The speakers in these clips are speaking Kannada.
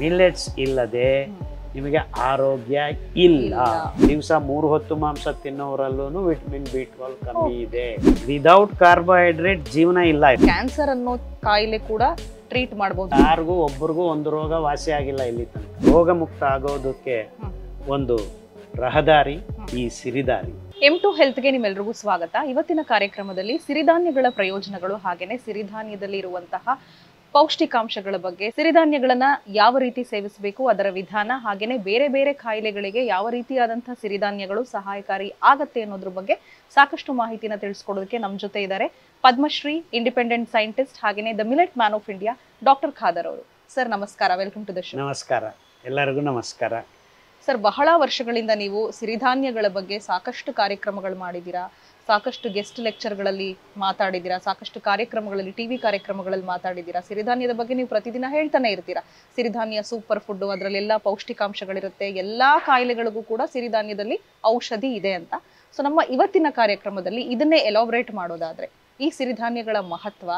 ಮಿಲೆಟ್ಸ್ ಇಲ್ಲದೆ ನಿಮಗೆ ಆರೋಗ್ಯ ಇಲ್ಲ. ದಿವಸ 3 ಹೊತ್ತು ಮಾಂಸ ತಿನ್ನೋರಲ್ಲೂ ವಿಟಮಿನ್ B12 ಕಮ್ಮಿ ಇದೆ. ವಿದೌಟ್ ಕಾರ್ಬೋಹೈಡ್ರೇಟ್ ಜೀವನ ಇಲ್ಲ. ಕ್ಯಾನ್ಸರ್ ಅನ್ನೋ ಕಾಯಿಲೆ ಕೂಡ ಟ್ರೀಟ್ ಮಾಡಬಹುದು. ಯಾರಿಗೂ ಒಬ್ಬರಿಗೂ ಒಂದು ರೋಗ ವಾಸಿ ಆಗಿಲ್ಲ ಇಲ್ಲಿ ತನಕ. ರೋಗ ಮುಕ್ತ ಆಗೋದಕ್ಕೆ ಒಂದು ರಹದಾರಿ ಈ ಸಿರಿಧಾನ್ಯ. M2 ಹೆಲ್ತ್ಗೆ ನಿಮ್ಮೆಲ್ಲರಿಗೂ ಸ್ವಾಗತ. ಇವತ್ತಿನ ಕಾರ್ಯಕ್ರಮದಲ್ಲಿ ಸಿರಿಧಾನ್ಯಗಳ ಪ್ರಯೋಜನಗಳು ಹಾಗೇನೆ ಸಿರಿಧಾನ್ಯದಲ್ಲಿ ಇರುವಂತಹ ಪೌಷ್ಟಿಕಾಂಶಗಳ ಬಗ್ಗೆ, ಸಿರಿಧಾನ್ಯಗಳನ್ನ ಯಾವ ರೀತಿ ಸೇವಿಸಬೇಕು, ಅದರ ವಿಧಾನ, ಹಾಗೇನೆ ಬೇರೆ ಬೇರೆ ಕಾಯಿಲೆಗಳಿಗೆ ಯಾವ ರೀತಿಯಾದಂತಹ ಸಿರಿಧಾನ್ಯಗಳು ಸಹಾಯಕಾರಿ ಆಗತ್ತೆ ಅನ್ನೋದ್ರ ಬಗ್ಗೆ ಸಾಕಷ್ಟು ಮಾಹಿತಿನ ತಿಳಿಸ್ಕೊಡೋದಕ್ಕೆ ನಮ್ಮ ಜೊತೆ ಇದ್ದಾರೆ ಪದ್ಮಶ್ರೀ, ಇಂಡಿಪೆಂಡೆಂಟ್ ಸೈಂಟಿಸ್ಟ್, ಹಾಗೇನೆ the millet man of India doctor Khader ಅವರು. ಸರ್ ನಮಸ್ಕಾರ, ವೆಲ್ಕಮ್ ಟು ದ ಶೋ. ನಮಸ್ಕಾರ, ಎಲ್ಲರಿಗೂ ನಮಸ್ಕಾರ. ಸರ್, ಬಹಳ ವರ್ಷಗಳಿಂದ ನೀವು ಸಿರಿಧಾನ್ಯಗಳ ಬಗ್ಗೆ ಸಾಕಷ್ಟು ಕಾರ್ಯಕ್ರಮಗಳು ಮಾಡಿದ್ದೀರಾ, ಸಾಕಷ್ಟು ಗೆಸ್ಟ್ ಲೆಕ್ಚರ್ಗಳಲ್ಲಿ ಮಾತಾಡಿದ್ದೀರಾ, ಸಾಕಷ್ಟು ಕಾರ್ಯಕ್ರಮಗಳಲ್ಲಿ, ಟಿವಿ ಕಾರ್ಯಕ್ರಮಗಳಲ್ಲಿ ಮಾತಾಡಿದ್ದೀರಾ. ಸಿರಿಧಾನ್ಯದ ಬಗ್ಗೆ ನೀವು ಪ್ರತಿದಿನ ಹೇಳ್ತಾನೆ ಇರ್ತೀರಾ. ಸಿರಿಧಾನ್ಯ ಸೂಪರ್ ಫುಡ್, ಅದರಲ್ಲೆಲ್ಲ ಪೌಷ್ಟಿಕಾಂಶಗಳಿರುತ್ತೆ, ಎಲ್ಲಾ ಕಾಯಿಲೆಗಳಿಗೂ ಕೂಡ ಸಿರಿಧಾನ್ಯದಲ್ಲಿ ಔಷಧಿ ಇದೆ ಅಂತ. ಸೊ ನಮ್ಮ ಇವತ್ತಿನ ಕಾರ್ಯಕ್ರಮದಲ್ಲಿ ಇದನ್ನೇ ಎಲಾಬ್ರೇಟ್ ಮಾಡೋದಾದ್ರೆ, ಈ ಸಿರಿಧಾನ್ಯಗಳ ಮಹತ್ವ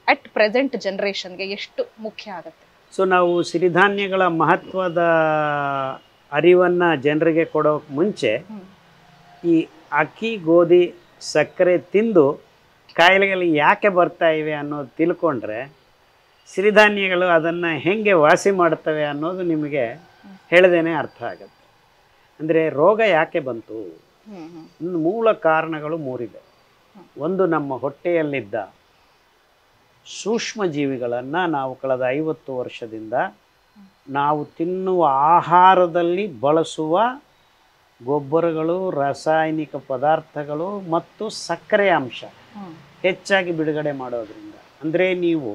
ಅಟ್ ಪ್ರೆಸೆಂಟ್ ಜನರೇಷನ್ಗೆ ಎಷ್ಟು ಮುಖ್ಯ ಆಗುತ್ತೆ? ಸೊ ನಾವು ಸಿರಿಧಾನ್ಯಗಳ ಮಹತ್ವದ ಅರಿವನ್ನು ಜನರಿಗೆ ಕೊಡೋಕೆ ಮುಂಚೆ ಈ ಅಕ್ಕಿ, ಗೋಧಿ, ಸಕ್ಕರೆ ತಿಂದು ಕಾಯಿಲೆಗಳು ಯಾಕೆ ಬರ್ತಾ ಇವೆ ಅನ್ನೋದು ತಿಳ್ಕೊಂಡ್ರೆ ಸಿರಿಧಾನ್ಯಗಳು ಅದನ್ನು ಹೇಗೆ ವಾಸಿ ಮಾಡ್ತವೆ ಅನ್ನೋದು ನಿಮಗೆ ಹೇಳದೇನೆ ಅರ್ಥ ಆಗುತ್ತೆ. ಅಂದರೆ ರೋಗ ಯಾಕೆ ಬಂತು? ಮೂಲ ಕಾರಣಗಳು 3 ಇದೆ. ಒಂದು, ನಮ್ಮ ಹೊಟ್ಟೆಯಲ್ಲಿದ್ದ ಸೂಕ್ಷ್ಮ ಜೀವಿಗಳನ್ನು ನಾವು ಕಳೆದ 50 ವರ್ಷದಿಂದ ನಾವು ತಿನ್ನುವ ಆಹಾರದಲ್ಲಿ ಬಳಸುವ ಗೊಬ್ಬರಗಳು, ರಾಸಾಯನಿಕ ಪದಾರ್ಥಗಳು ಮತ್ತು ಸಕ್ಕರೆ ಅಂಶ ಹೆಚ್ಚಾಗಿ ಬಿಡುಗಡೆ ಮಾಡೋದ್ರಿಂದ. ಅಂದರೆ ನೀವು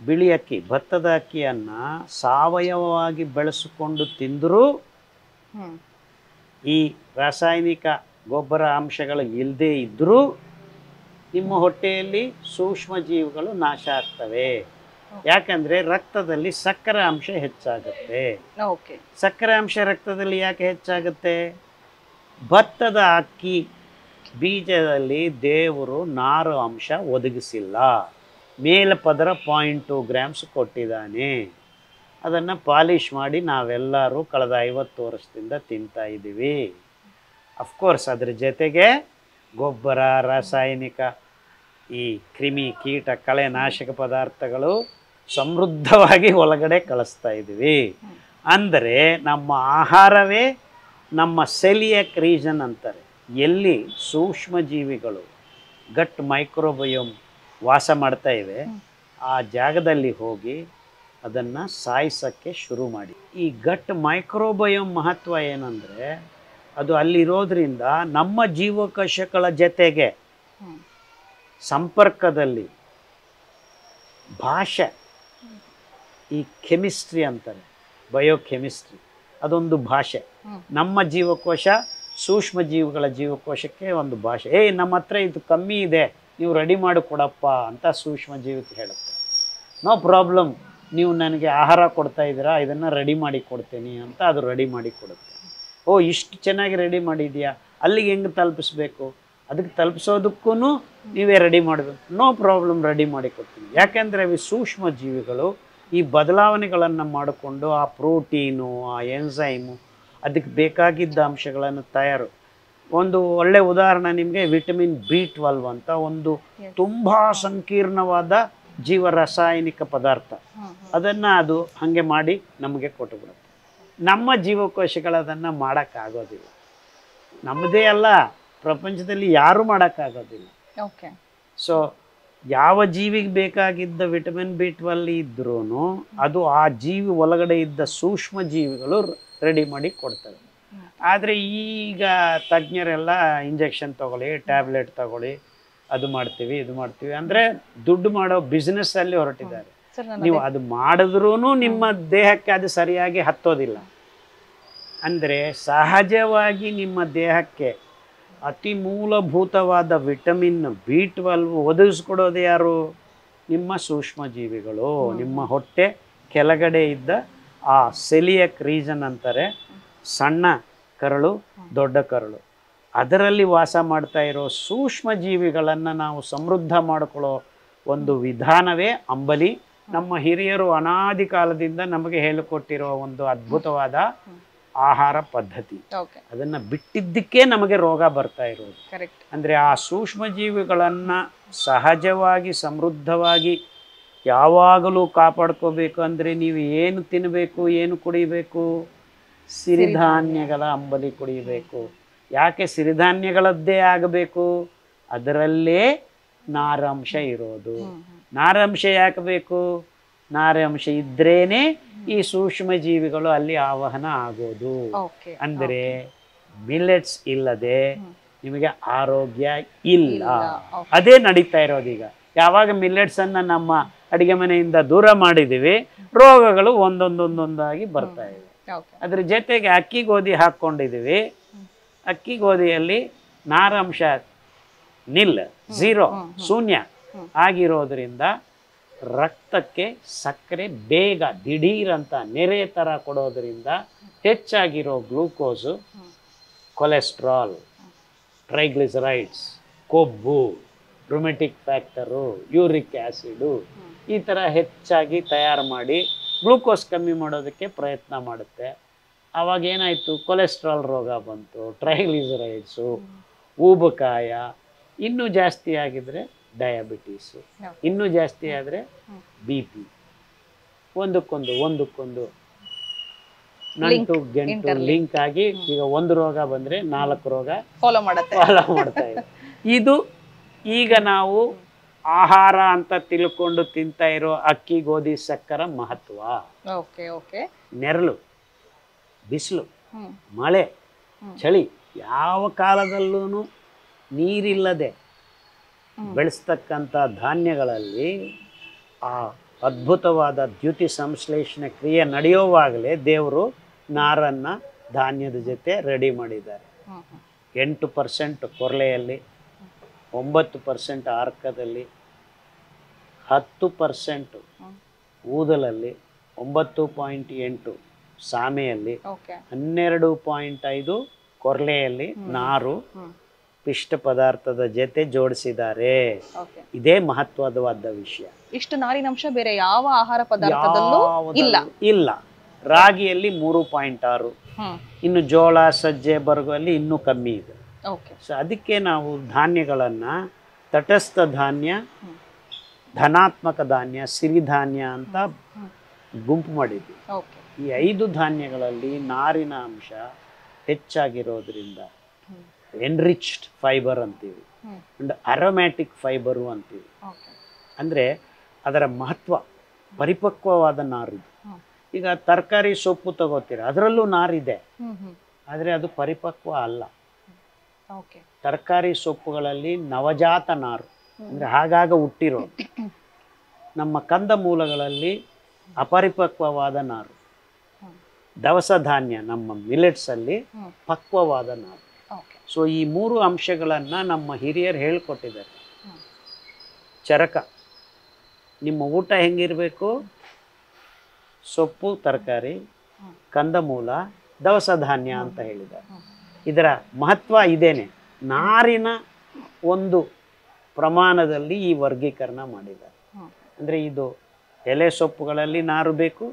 ಬಿಳಿ ಅಕ್ಕಿ, ಭತ್ತದ ಅಕ್ಕಿಯನ್ನು ಸಾವಯವವಾಗಿ ಬೆಳೆಸಿಕೊಂಡು ತಿಂದರೂ ಈ ರಾಸಾಯನಿಕ ಗೊಬ್ಬರ ಅಂಶಗಳು ಇಲ್ಲದೇ ಇದ್ದರೂ ನಿಮ್ಮ ಹೊಟ್ಟೆಯಲ್ಲಿ ಸೂಕ್ಷ್ಮ ಜೀವಿಗಳು ನಾಶ ಆಗ್ತವೆ. ಯಾಕಂದರೆ ರಕ್ತದಲ್ಲಿ ಸಕ್ಕರೆ ಅಂಶ ಹೆಚ್ಚಾಗುತ್ತೆ. ಸಕ್ಕರೆ ಅಂಶ ರಕ್ತದಲ್ಲಿ ಯಾಕೆ ಹೆಚ್ಚಾಗುತ್ತೆ? ಭತ್ತದ ಅಕ್ಕಿ ಬೀಜದಲ್ಲಿ ದೇವರು ನಾರು ಅಂಶ ಒದಗಿಸಿಲ್ಲ. ಮೇಲ್ಪದರ 0.2 ಗ್ರಾಮ್ಸ್ ಕೊಟ್ಟಿದ್ದಾನೆ. ಅದನ್ನು ಪಾಲಿಷ್ ಮಾಡಿ ನಾವೆಲ್ಲರೂ ಕಳೆದ 50 ವರ್ಷದಿಂದ ತಿಂತಾ ಇದ್ದೀವಿ. ಅಫ್ಕೋರ್ಸ್ ಅದ್ರ ಜೊತೆಗೆ ಗೊಬ್ಬರ, ರಾಸಾಯನಿಕ, ಈ ಕ್ರಿಮಿ ಕೀಟ ಕಳೆನಾಶಕ ಪದಾರ್ಥಗಳು ಸಮೃದ್ಧವಾಗಿ ಒಳಗಡೆ ಕಳಿಸ್ತಾ ಇದ್ದೀವಿ. ಅಂದರೆ ನಮ್ಮ ಆಹಾರವೇ ನಮ್ಮ ಸೆಲಿಯಕ್ ರೀಜನ್ ಅಂತಾರೆ. ಎಲ್ಲಿ ಸೂಕ್ಷ್ಮ ಜೀವಿಗಳು, ಗಟ್ ಮೈಕ್ರೋಬಯೋಮ್ ವಾಸ ಮಾಡ್ತಾ ಇವೆ, ಆ ಜಾಗದಲ್ಲಿ ಹೋಗಿ ಅದನ್ನು ಸಾಯಿಸೋಕ್ಕೆ ಶುರು ಮಾಡಿ. ಈ ಗಟ್ ಮೈಕ್ರೋಬಯೋಮ್ ಮಹತ್ವ ಏನಂದರೆ, ಅದು ಅಲ್ಲಿರೋದ್ರಿಂದ ನಮ್ಮ ಜೀವಕೋಶಗಳ ಜೊತೆಗೆ ಸಂಪರ್ಕದಲ್ಲಿ ಭಾಷೆ, ಈ ಕೆಮಿಸ್ಟ್ರಿ ಅಂತಾರೆ, ಬಯೋಕೆಮಿಸ್ಟ್ರಿ, ಅದೊಂದು ಭಾಷೆ. ನಮ್ಮ ಜೀವಕೋಶ ಸೂಕ್ಷ್ಮ ಜೀವಿಗಳ ಜೀವಕೋಶಕ್ಕೆ ಒಂದು ಭಾಷೆ. ನಮ್ಮ ಹತ್ರ ಇದು ಕಮ್ಮಿ ಇದೆ, ನೀವು ರೆಡಿ ಮಾಡಿ ಕೊಡಪ್ಪ ಅಂತ ಸೂಕ್ಷ್ಮ ಜೀವಿಗೆ ಹೇಳುತ್ತೆ. ನೋ ಪ್ರಾಬ್ಲಮ್, ನೀವು ನನಗೆ ಆಹಾರ ಕೊಡ್ತಾ ಇದ್ದೀರಾ, ಇದನ್ನು ರೆಡಿ ಮಾಡಿ ಕೊಡ್ತೀನಿ ಅಂತ ಅದು ರೆಡಿ ಮಾಡಿ ಕೊಡುತ್ತೆ. ಇಷ್ಟು ಚೆನ್ನಾಗಿ ರೆಡಿ ಮಾಡಿದ್ಯಾ, ಅಲ್ಲಿಗೆ ಹೆಂಗೆ ತಲುಪಿಸ್ಬೇಕು, ಅದಕ್ಕೆ ತಲುಪಿಸೋದಕ್ಕೂ ನೀವೇ ರೆಡಿ ಮಾಡಬೇಕು. ನೋ ಪ್ರಾಬ್ಲಮ್, ರೆಡಿ ಮಾಡಿ ಕೊಡ್ತೀನಿ. ಯಾಕೆಂದರೆ ಅವು ಸೂಕ್ಷ್ಮ ಜೀವಿಗಳು ಈ ಬದಲಾವಣೆಗಳನ್ನು ಮಾಡಿಕೊಂಡು ಆ ಪ್ರೋಟೀನು, ಆ ಎನ್ಸೈಮು, ಅದಕ್ಕೆ ಬೇಕಾಗಿದ್ದ ಅಂಶಗಳನ್ನು ತಯಾರು. ಒಂದು ಒಳ್ಳೆ ಉದಾಹರಣೆ ನಿಮಗೆ ವಿಟಮಿನ್ B12 ಅಂತ ಒಂದು ತುಂಬ ಸಂಕೀರ್ಣವಾದ ಜೀವ ರಾಸಾಯನಿಕ ಪದಾರ್ಥ. ಅದನ್ನು ಅದು ಹಾಗೆ ಮಾಡಿ ನಮಗೆ ಕೊಟ್ಟುಬಿಡುತ್ತೆ. ನಮ್ಮ ಜೀವಕೋಶಗಳು ಅದನ್ನು ಮಾಡೋಕ್ಕಾಗೋದಿಲ್ಲ. ನಮ್ಮದೇ ಅಲ್ಲ, ಪ್ರಪಂಚದಲ್ಲಿ ಯಾರೂ ಮಾಡೋಕ್ಕಾಗೋದಿಲ್ಲ. ಸೊ ಯಾವ ಜೀವಿಗೆ ಬೇಕಾಗಿದ್ದ ವಿಟಮಿನ್ B12 ಇದ್ರೂ ಅದು ಆ ಜೀವಿ ಒಳಗಡೆ ಇದ್ದ ಸೂಕ್ಷ್ಮ ಜೀವಿಗಳು ರೆಡಿ ಮಾಡಿ ಕೊಡ್ತವೆ. ಆದರೆ ಈಗ ತಜ್ಞರೆಲ್ಲ ಇಂಜೆಕ್ಷನ್ ತಗೊಳ್ಳಿ, ಟ್ಯಾಬ್ಲೆಟ್ ತಗೊಳ್ಳಿ, ಅದು ಮಾಡ್ತೀವಿ, ಇದು ಮಾಡ್ತೀವಿ ಅಂದರೆ ದುಡ್ಡು ಮಾಡೋ ಬಿಸ್ನೆಸ್ಸಲ್ಲಿ ಹೊರಟಿದ್ದಾರೆ. ನೀವು ಅದು ಮಾಡಿದ್ರೂ ನಿಮ್ಮ ದೇಹಕ್ಕೆ ಅದು ಸರಿಯಾಗಿ ಹತ್ತೋದಿಲ್ಲ. ಅಂದರೆ ಸಹಜವಾಗಿ ನಿಮ್ಮ ದೇಹಕ್ಕೆ ಅತಿ ಮೂಲಭೂತವಾದ ವಿಟಮಿನ್ B12 ಒದಗಿಸ್ಕೊಡೋದು ಯಾರು? ನಿಮ್ಮ ಸೂಕ್ಷ್ಮ ಜೀವಿಗಳು. ನಿಮ್ಮ ಹೊಟ್ಟೆ ಕೆಳಗಡೆ ಇದ್ದ ಆ ಸೆಲಿಯಕ್ ರೀಜನ್ ಅಂತಾರೆ, ಸಣ್ಣ ಕರಳು, ದೊಡ್ಡ ಕರಳು, ಅದರಲ್ಲಿ ವಾಸ ಮಾಡ್ತಾ ಇರೋ ಸೂಕ್ಷ್ಮ ಜೀವಿಗಳನ್ನು ನಾವು ಸಮೃದ್ಧ ಮಾಡಿಕೊಳ್ಳೋ ಒಂದು ವಿಧಾನವೇ ಅಂಬಲಿ ನಮ್ಮ ಹಿರಿಯರು ಅನಾದಿ ಕಾಲದಿಂದ ನಮಗೆ ಹೇಳಿಕೊಟ್ಟಿರುವ ಒಂದು ಅದ್ಭುತವಾದ ಆಹಾರ ಪದ್ಧತಿ. ಅದನ್ನ ಬಿಟ್ಟಿದ್ದಕ್ಕೆ ನಮಗೆ ರೋಗ ಬರ್ತಾ ಇರೋದು. ಅಂದ್ರೆ ಆ ಸೂಕ್ಷ್ಮ ಜೀವಿಗಳನ್ನ ಸಹಜವಾಗಿ ಸಮೃದ್ಧವಾಗಿ ಯಾವಾಗಲೂ ಕಾಪಾಡ್ಕೋಬೇಕು ಅಂದ್ರೆ ನೀವು ಏನು ತಿನ್ನಬೇಕು, ಏನು ಕುಡಿಬೇಕು? ಸಿರಿಧಾನ್ಯಗಳ ಅಂಬಲಿ ಕುಡಿಯಬೇಕು. ಯಾಕೆ ಸಿರಿಧಾನ್ಯಗಳದ್ದೇ ಆಗಬೇಕು? ಅದರಲ್ಲೇ ನಾರಾಂಶ ಇರೋದು. ನಾರಾಂಶ ಯಾಕೆ ಬೇಕು? ನಾರಾಂಶ ಇದ್ರೇನೆ ಈ ಸೂಕ್ಷ್ಮ ಜೀವಿಗಳು ಅಲ್ಲಿ ಆವಾಹನ ಆಗೋದು. ಅಂದರೆ ಮಿಲೆಟ್ಸ್ ಇಲ್ಲದೆ ನಿಮಗೆ ಆರೋಗ್ಯ ಇಲ್ಲ. ಅದೇ ನಡೀತಾ ಇರೋದು ಈಗ. ಯಾವಾಗ ಮಿಲೆಟ್ಸ್ ಅನ್ನ ನಮ್ಮ ಅಡಿಗೆ ಮನೆಯಿಂದ ದೂರ ಮಾಡಿದೀವಿ, ರೋಗಗಳು ಒಂದೊಂದೊಂದೊಂದಾಗಿ ಬರ್ತಾ ಇವೆ. ಅದ್ರ ಜೊತೆಗೆ ಅಕ್ಕಿ ಗೋಧಿ ಹಾಕ್ಕೊಂಡಿದ್ದೀವಿ. ಅಕ್ಕಿ ಗೋಧಿಯಲ್ಲಿ ನಾರಾಂಶ ಝೀರೋ, ಶೂನ್ಯ ಆಗಿರೋದ್ರಿಂದ ರಕ್ತಕ್ಕೆ ಸಕ್ಕರೆ ಬೇಗ ದಿಢೀರಂತ ನೆರೆ ಥರ ಕೊಡೋದ್ರಿಂದ ಹೆಚ್ಚಾಗಿರೋ ಗ್ಲೂಕೋಸು, ಕೊಲೆಸ್ಟ್ರಾಲ್, ಟ್ರೈಗ್ಲಿಸರೈಡ್ಸ್, ಕೊಬ್ಬು, ರುಮೆಟಿಕ್ ಫ್ಯಾಕ್ಟರು, ಯೂರಿಕ್ ಆ್ಯಸಿಡು ಈ ಥರ ಹೆಚ್ಚಾಗಿ ತಯಾರು ಮಾಡಿ ಗ್ಲೂಕೋಸ್ ಕಮ್ಮಿ ಮಾಡೋದಕ್ಕೆ ಪ್ರಯತ್ನ ಮಾಡುತ್ತೆ. ಆವಾಗ ಏನಾಯಿತು? ಕೊಲೆಸ್ಟ್ರಾಲ್ ರೋಗ ಬಂತು, ಟ್ರೈಗ್ಲಿಸರೈಡ್ಸು, ಊಬಕಾಯ, ಇನ್ನೂ ಜಾಸ್ತಿ ಆಗಿದ್ರೆ ಡಯಾಬಿಟೀಸು, ಇನ್ನೂ ಜಾಸ್ತಿ ಆದರೆ BP. ಒಂದಕ್ಕೊಂದು ನಂಟು ಗೆಂಟು ಲಿಂಕ್ ಆಗಿ ಈಗ ಒಂದು ರೋಗ ಬಂದರೆ 4 ರೋಗ ಫಾಲೋ ಮಾಡ್ತಾ ಇದೆ. ಇದು ಈಗ ನಾವು ಆಹಾರ ಅಂತ ತಿಳ್ಕೊಂಡು ತಿಂತಾ ಇರೋ ಅಕ್ಕಿ ಗೋಧಿ ಸಕ್ಕರ ಮಹತ್ವ. ನೆರಳು, ಬಿಸಿಲು, ಮಳೆ, ಚಳಿ, ಯಾವ ಕಾಲದಲ್ಲೂ ನೀರಿಲ್ಲದೆ ಬೆಳೆಸ್ತಕ್ಕಂಥ ಧಾನ್ಯಗಳಲ್ಲಿ ಆ ಅದ್ಭುತವಾದ ದ್ಯುತಿ ಸಂಶ್ಲೇಷಣೆ ಕ್ರಿಯೆ ನಡೆಯುವಾಗಲೇ ದೇವರು ನಾರನ್ನು ಧಾನ್ಯದ ಜೊತೆ ರೆಡಿ ಮಾಡಿದ್ದಾರೆ. 8% ಕೊರ್ಲೆಯಲ್ಲಿ, 9% ಆರ್ಕದಲ್ಲಿ, 10% ಊದಲಲ್ಲಿ, 9.8 ಸಾಮೆಯಲ್ಲಿ, 12.5 ಕೊರ್ಲೆಯಲ್ಲಿ ನಾರು ಪಿಷ್ಟ ಪದಾರ್ಥದ ಜೊತೆ ಜೋಡಿಸಿದ್ದಾರೆ. ಇದೇ ಮಹತ್ವವಾದ ವಿಷಯ. ಇಷ್ಟು ನಾರಿನಂಶ ಬೇರೆ ಯಾವ ಆಹಾರ ಪದಾರ್ಥದಲ್ಲೂ ಇಲ್ಲ. ರಾಗಿಯಲ್ಲಿ 3.6, ಇನ್ನು ಜೋಳ, ಸಜ್ಜೆ, ಬರಗಲ್ಲಿ ಇನ್ನೂ ಕಮ್ಮಿ ಇದೆ. ಸೊ ಅದಕ್ಕೆ ನಾವು ಧಾನ್ಯಗಳನ್ನು ತಟಸ್ಥ ಧಾನ್ಯ, ಧನಾತ್ಮಕ ಧಾನ್ಯ, ಸಿರಿಧಾನ್ಯ ಅಂತ ಗುಂಪು ಮಾಡಿದ್ವಿ. ಈ 5 ಧಾನ್ಯಗಳಲ್ಲಿ ನಾರಿನ ಅಂಶ ಹೆಚ್ಚಾಗಿರೋದ್ರಿಂದ ಎನ್ರಿಚ್ಡ್ ಫೈಬರ್ ಅಂತೀವಿ, ಅಂಡ್ ಅರೋಮ್ಯಾಟಿಕ್ ಫೈಬರು ಅಂತೀವಿ. ಅಂದರೆ ಅದರ ಮಹತ್ವ, ಪರಿಪಕ್ವವಾದ ನಾರಿದು. ಈಗ ತರಕಾರಿ ಸೊಪ್ಪು ತಗೋತೀರ, ಅದರಲ್ಲೂ ನಾರಿದೆ, ಆದರೆ ಅದು ಪರಿಪಕ್ವ ಅಲ್ಲ. ತರಕಾರಿ ಸೊಪ್ಪುಗಳಲ್ಲಿ ನವಜಾತ ನಾರು, ಅಂದರೆ ಆಗಾಗ ಹುಟ್ಟಿರೋ. ನಮ್ಮ ಕಂದ ಮೂಲಗಳಲ್ಲಿ ಅಪರಿಪಕ್ವವಾದ ನಾರು. ದವಸ ಧಾನ್ಯ ನಮ್ಮ ಮಿಲೆಟ್ಸಲ್ಲಿ ಪಕ್ವವಾದ ನಾರು. ಸೊ ಈ 3 ಅಂಶಗಳನ್ನು ನಮ್ಮ ಹಿರಿಯರು ಹೇಳ್ಕೊಟ್ಟಿದ್ದಾರೆ. ಚರಕ, ನಿಮ್ಮ ಊಟ ಹೆಂಗಿರಬೇಕು? ಸೊಪ್ಪು, ತರಕಾರಿ, ಕಂದಮೂಲ, ದವಸ ಧಾನ್ಯ ಅಂತ ಹೇಳಿದ್ದಾರೆ. ಇದರ ಮಹತ್ವ ಇದೇನೆ. ನಾರಿನ ಒಂದು ಪ್ರಮಾಣದಲ್ಲಿ ಈ ವರ್ಗೀಕರಣ ಮಾಡಿದ್ದಾರೆ. ಅಂದರೆ ಇದು ಎಲೆ ಸೊಪ್ಪುಗಳಲ್ಲಿ ನಾರು ಬೇಕು,